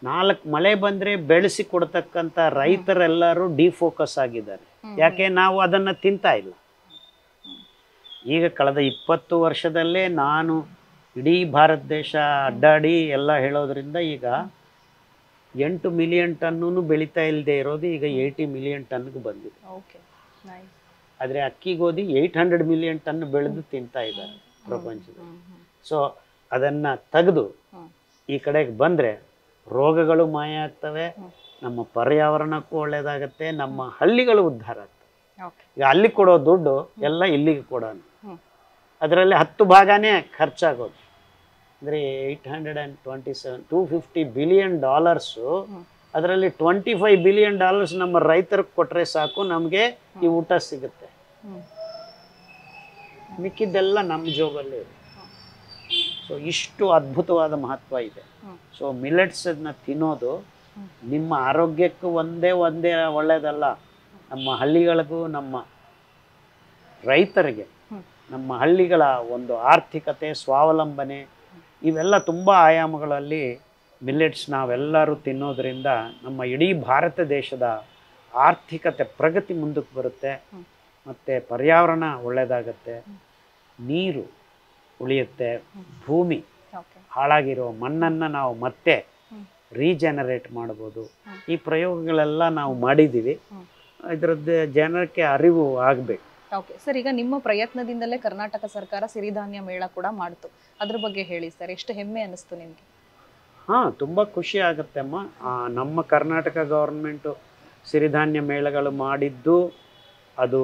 4 ಮಳೆ ಬಂದರೆ ಬೆಳೆಸಿ ಕೊಡ್ತಕ್ಕಂಥ ರೈತರೆಲ್ಲರೂ ಡಿಫೋಕಸ್ ಆಗಿದ್ದಾರೆ. ಯಾಕೆ? ನಾವು ಅದನ್ನು ತಿಂತಾ ಇಲ್ಲ. ಈಗ ಕಳೆದ 20 ವರ್ಷದಲ್ಲೇ ನಾನು ಇಡೀ ಭಾರತ ದೇಶ ಅಡ್ಡಾಡಿ ಎಲ್ಲ ಹೇಳೋದ್ರಿಂದ ಈಗ 8 ಮಿಲಿಯನ್ ಟನ್ನೂ ಬೆಳೀತಾ ಇಲ್ಲದೆ ಇರೋದು ಈಗ 80 ಮಿಲಿಯನ್ ಟನ್ಗೆ ಬಂದಿದೆ. ಆದರೆ ಅಕ್ಕಿ ಗೋಧಿ 800 ಮಿಲಿಯನ್ ಟನ್ ಬೆಳೆದು ತಿಂತಾ ಇದ್ದಾರೆ ಪ್ರಪಂಚದಲ್ಲಿ. ಸೊ ಅದನ್ನು ತೆಗೆದು ಈ ಕಡೆಗೆ ಬಂದರೆ ರೋಗಗಳು ಮಾಯ ಆಗ್ತವೆ, ನಮ್ಮ ಪರ್ಯಾವರಣಕ್ಕೂ ಒಳ್ಳೆಯದಾಗತ್ತೆ, ನಮ್ಮ ಹಳ್ಳಿಗಳು ಉದ್ಧಾರ ಆಗ್ತವೆ. ಈಗ ಅಲ್ಲಿ ಕೊಡೋ ದುಡ್ಡು ಎಲ್ಲ ಇಲ್ಲಿಗೆ ಕೊಡೋಣ. ಅದರಲ್ಲಿ 10 ಭಾಗನೇ ಖರ್ಚಾಗೋದು. ಅಂದರೆ $250 ಬಿಲಿಯನ್. ಅದರಲ್ಲಿ $25 ಬಿಲಿಯನ್ ನಮ್ಮ ರೈತರಿಗೆ ಕೊಟ್ಟರೆ ಸಾಕು, ನಮಗೆ ಈ ಊಟ ಸಿಗುತ್ತೆ. ಮಿಕ್ಕಿದ್ದೆಲ್ಲ ನಮ್ಮ ಜೋಬಲ್ಲಿ ಇದೆ. ಸೊ ಇಷ್ಟು ಅದ್ಭುತವಾದ ಮಹತ್ವ ಇದೆ. ಸೊ ಮಿಲೆಟ್ಸನ್ನ ತಿನ್ನೋದು ನಿಮ್ಮ ಆರೋಗ್ಯಕ್ಕೂ ಒಂದೇ ಒಳ್ಳೆಯದಲ್ಲ, ನಮ್ಮ ಹಳ್ಳಿಗಳಿಗೂ, ನಮ್ಮ ರೈತರಿಗೆ, ನಮ್ಮ ಹಳ್ಳಿಗಳ ಒಂದು ಆರ್ಥಿಕತೆ, ಸ್ವಾವಲಂಬನೆ, ಇವೆಲ್ಲ ತುಂಬ ಆಯಾಮಗಳಲ್ಲಿ ಮಿಲೆಟ್ಸ್ ನಾವೆಲ್ಲರೂ ತಿನ್ನೋದ್ರಿಂದ ನಮ್ಮ ಇಡೀ ಭಾರತ ದೇಶದ ಆರ್ಥಿಕತೆ ಪ್ರಗತಿ ಮುಂದಕ್ಕೆ ಬರುತ್ತೆ. ಮತ್ತು ಪರ್ಯಾವರಣ ಒಳ್ಳೆಯದಾಗತ್ತೆ, ನೀರು ಉಳಿಯುತ್ತೆ, ಭೂಮಿ ಹಾಳಾಗಿರೋ ಮಣ್ಣನ್ನು ನಾವು ಮತ್ತೆ ರೀಜನರೇಟ್ ಮಾಡ್ಬೋದು. ಈ ಪ್ರಯೋಗಗಳೆಲ್ಲ ನಾವು ಮಾಡಿದ್ದೀವಿ. ಇದರದ್ದು ಜನಕ್ಕೆ ಅರಿವು ಆಗಬೇಕು. ಓಕೆ ಸರ್, ಈಗ ನಿಮ್ಮ ಪ್ರಯತ್ನದಿಂದಲೇ ಕರ್ನಾಟಕ ಸರ್ಕಾರ ಸಿರಿಧಾನ್ಯ ಮೇಳ ಕೂಡ ಮಾಡ್ತು. ಅದ್ರ ಬಗ್ಗೆ ಹೇಳಿ ಸರ್, ಎಷ್ಟು ಹೆಮ್ಮೆ ಅನ್ನಿಸ್ತು ನಿಮಗೆ? ಹಾಂ, ತುಂಬ ಖುಷಿ ಆಗುತ್ತೆ ಅಮ್ಮ. ನಮ್ಮ ಕರ್ನಾಟಕ ಗೌರ್ಮೆಂಟು ಸಿರಿಧಾನ್ಯ ಮೇಳಗಳು ಮಾಡಿದ್ದು ಅದು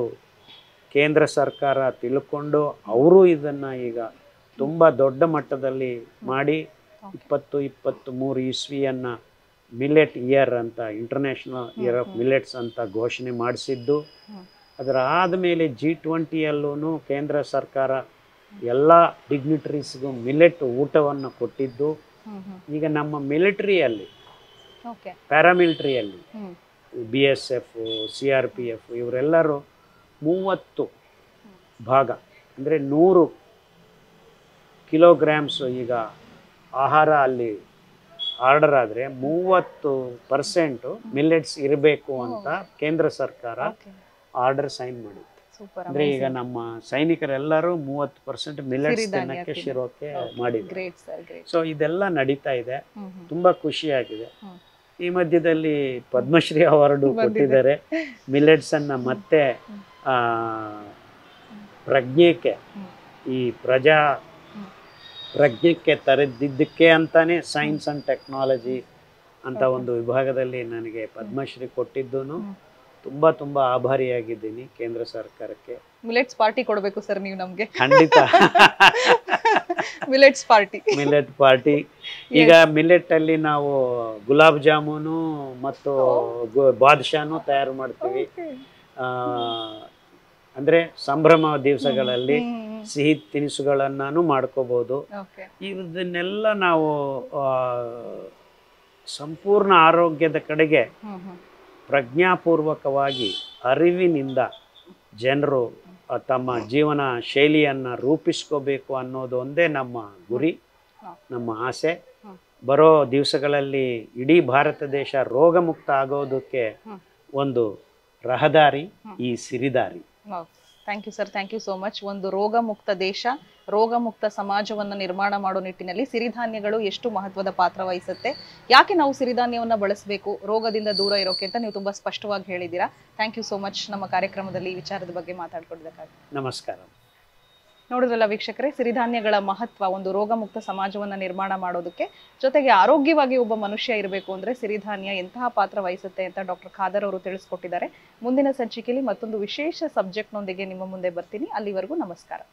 ಕೇಂದ್ರ ಸರ್ಕಾರ ತಿಳ್ಕೊಂಡು ಅವರು ಇದನ್ನು ಈಗ ತುಂಬ ದೊಡ್ಡ ಮಟ್ಟದಲ್ಲಿ ಮಾಡಿ 2023 ಇಸ್ವಿಯನ್ನು ಮಿಲೆಟ್ ಇಯರ್ ಅಂತ, ಇಂಟರ್ನ್ಯಾಷನಲ್ ಇಯರ್ ಆಫ್ ಮಿಲೆಟ್ಸ್ ಅಂತ ಘೋಷಣೆ ಮಾಡಿಸಿದ್ದು. ಅದರ ಆದಮೇಲೆ G20ಯಲ್ಲೂ ಕೇಂದ್ರ ಸರ್ಕಾರ ಎಲ್ಲ ಡಿಗ್ನಿಟರೀಸ್ಗೂ ಮಿಲೆಟ್ ಊಟವನ್ನು ಕೊಟ್ಟಿದ್ದು. ಈಗ ನಮ್ಮ ಮಿಲಿಟ್ರಿಯಲ್ಲಿ, ಪ್ಯಾರಾಮಿಲಿಟ್ರಿಯಲ್ಲಿ BSF, CRPF ಇವರೆಲ್ಲರೂ 30 ಭಾಗ ಅಂದರೆ 100 ಕಿಲೋಗ್ರಾಮ್ಸ್ ಈಗ ಆಹಾರ ಅಲ್ಲಿ ಆರ್ಡರ್ ಆದರೆ 30% ಮಿಲೆಟ್ಸ್ ಇರಬೇಕು ಅಂತ ಕೇಂದ್ರ ಸರ್ಕಾರ ಆರ್ಡರ್ ಸೈನ್ ಮಾಡಿತ್ತು. ಅಂದರೆ ಈಗ ನಮ್ಮ ಸೈನಿಕರೆಲ್ಲರೂ 30% ಮಿಲೆಟ್ಸ್ ತಿನ್ನಕ್ಕೆ ಶಿರೋಕೆ ಮಾಡಿದ್ರು. ಸೊ ಇದೆಲ್ಲ ನಡೀತಾ ಇದೆ, ತುಂಬ ಖುಷಿಯಾಗಿದೆ. ಈ ಮಧ್ಯದಲ್ಲಿ ಪದ್ಮಶ್ರೀ ಅವಾರ್ಡು ಕೊಟ್ಟಿದ್ದಾರೆ. ಮಿಲೆಟ್ಸನ್ನು ಮತ್ತೆ ಪ್ರಜ್ಞೆಗೆ, ಈ ಪ್ರಜ್ಞೆಗೆ ತರೆದಿದ್ದಕ್ಕೆ ಅಂತಾನೆ ಸೈನ್ಸ್ ಆ್ಯಂಡ್ ಟೆಕ್ನಾಲಜಿ ಅಂತ ಒಂದು ವಿಭಾಗದಲ್ಲಿ ನನಗೆ ಪದ್ಮಶ್ರೀ ಕೊಟ್ಟಿದ್ದು ತುಂಬ ತುಂಬ ಆಭಾರಿಯಾಗಿದ್ದೀನಿ ಕೇಂದ್ರ ಸರ್ಕಾರಕ್ಕೆ. ಮಿಲೆಟ್ಸ್ ಪಾರ್ಟಿ ಕೊಡಬೇಕು ಸರ್ ನೀವು ನಮಗೆ. ಖಂಡಿತ ಮಿಲೆಟ್ಸ್ ಪಾರ್ಟಿ. Millet party. ಈಗ ಮಿಲೆಟ್ ಅಲ್ಲಿ ನಾವು ಗುಲಾಬ್ ಜಾಮೂನು ಮತ್ತು ಬಾದ್ಶಾನು ತಯಾರು ಮಾಡ್ತೀವಿ. ಅಂದರೆ ಸಂಭ್ರಮ ದಿವಸಗಳಲ್ಲಿ ಸಿಹಿ ತಿನಿಸುಗಳನ್ನು ಮಾಡ್ಕೋಬಹುದು. ಇದನ್ನೆಲ್ಲ ನಾವು ಸಂಪೂರ್ಣ ಆರೋಗ್ಯದ ಕಡೆಗೆ ಪ್ರಜ್ಞಾಪೂರ್ವಕವಾಗಿ ಅರಿವಿನಿಂದ ಜನರು ತಮ್ಮ ಜೀವನ ಶೈಲಿಯನ್ನು ರೂಪಿಸ್ಕೋಬೇಕು ಅನ್ನೋದು ಒಂದೇ ನಮ್ಮ ಗುರಿ, ನಮ್ಮ ಆಸೆ. ಬರೋ ದಿವಸಗಳಲ್ಲಿ ಇಡೀ ಭಾರತ ದೇಶ ರೋಗಮುಕ್ತ ಆಗೋದಕ್ಕೆ ಒಂದು ರಹದಾರಿ ಈ ಸಿರಿದಾರಿ. Thank you sir, thank you so much. ಒಂದು ರೋಗಮುಕ್ತ ದೇಶ, ರೋಗಮುಕ್ತ ಸಮಾಜವನ್ನು ನಿರ್ಮಾಣ ಮಾಡೋ ನಿಟ್ಟಿನಲ್ಲಿ ಸಿರಿಧಾನ್ಯಗಳು ಎಷ್ಟು ಮಹತ್ವದ ಪಾತ್ರ ವಹಿಸುತ್ತೆ, ಯಾಕೆ ನಾವು ಸಿರಿಧಾನ್ಯವನ್ನು ಬಳಸಬೇಕು ರೋಗದಿಂದ ದೂರ ಇರೋಕೆ ಅಂತ ನೀವು ತುಂಬಾ ಸ್ಪಷ್ಟವಾಗಿ ಹೇಳಿದ್ದೀರಾ. ಥ್ಯಾಂಕ್ ಯು ಸೋ ಮಚ್ ನಮ್ಮ ಕಾರ್ಯಕ್ರಮದಲ್ಲಿ ಈ ವಿಚಾರದ ಬಗ್ಗೆ ಮಾತಾಡ್ಕೊಡ್ಬೇಕಾಗಿ. ನಮಸ್ಕಾರ. ನೋಡಿದ್ರಲ್ಲ ವೀಕ್ಷಕರೇ, ಸಿರಿಧಾನ್ಯಗಳ ಮಹತ್ವ ಒಂದು ರೋಗಮುಕ್ತ ಸಮಾಜವನ್ನ ನಿರ್ಮಾಣ ಮಾಡೋದಕ್ಕೆ, ಜೊತೆಗೆ ಆರೋಗ್ಯವಾಗಿ ಒಬ್ಬ ಮನುಷ್ಯ ಇರಬೇಕು ಅಂದ್ರೆ ಸಿರಿಧಾನ್ಯ ಎಂತಹ ಪಾತ್ರ ವಹಿಸುತ್ತೆ ಅಂತ ಡಾಕ್ಟರ್ ಖಾದರ್ ಅವರು ತಿಳಿಸ್ಕೊಟ್ಟಿದ್ದಾರೆ. ಮುಂದಿನ ಸಂಚಿಕೆಯಲ್ಲಿ ಮತ್ತೊಂದು ವಿಶೇಷ ಸಬ್ಜೆಕ್ಟ್ ನೊಂದಿಗೆ ನಿಮ್ಮ ಮುಂದೆ ಬರ್ತೀನಿ. ಅಲ್ಲಿವರೆಗೂ ನಮಸ್ಕಾರ.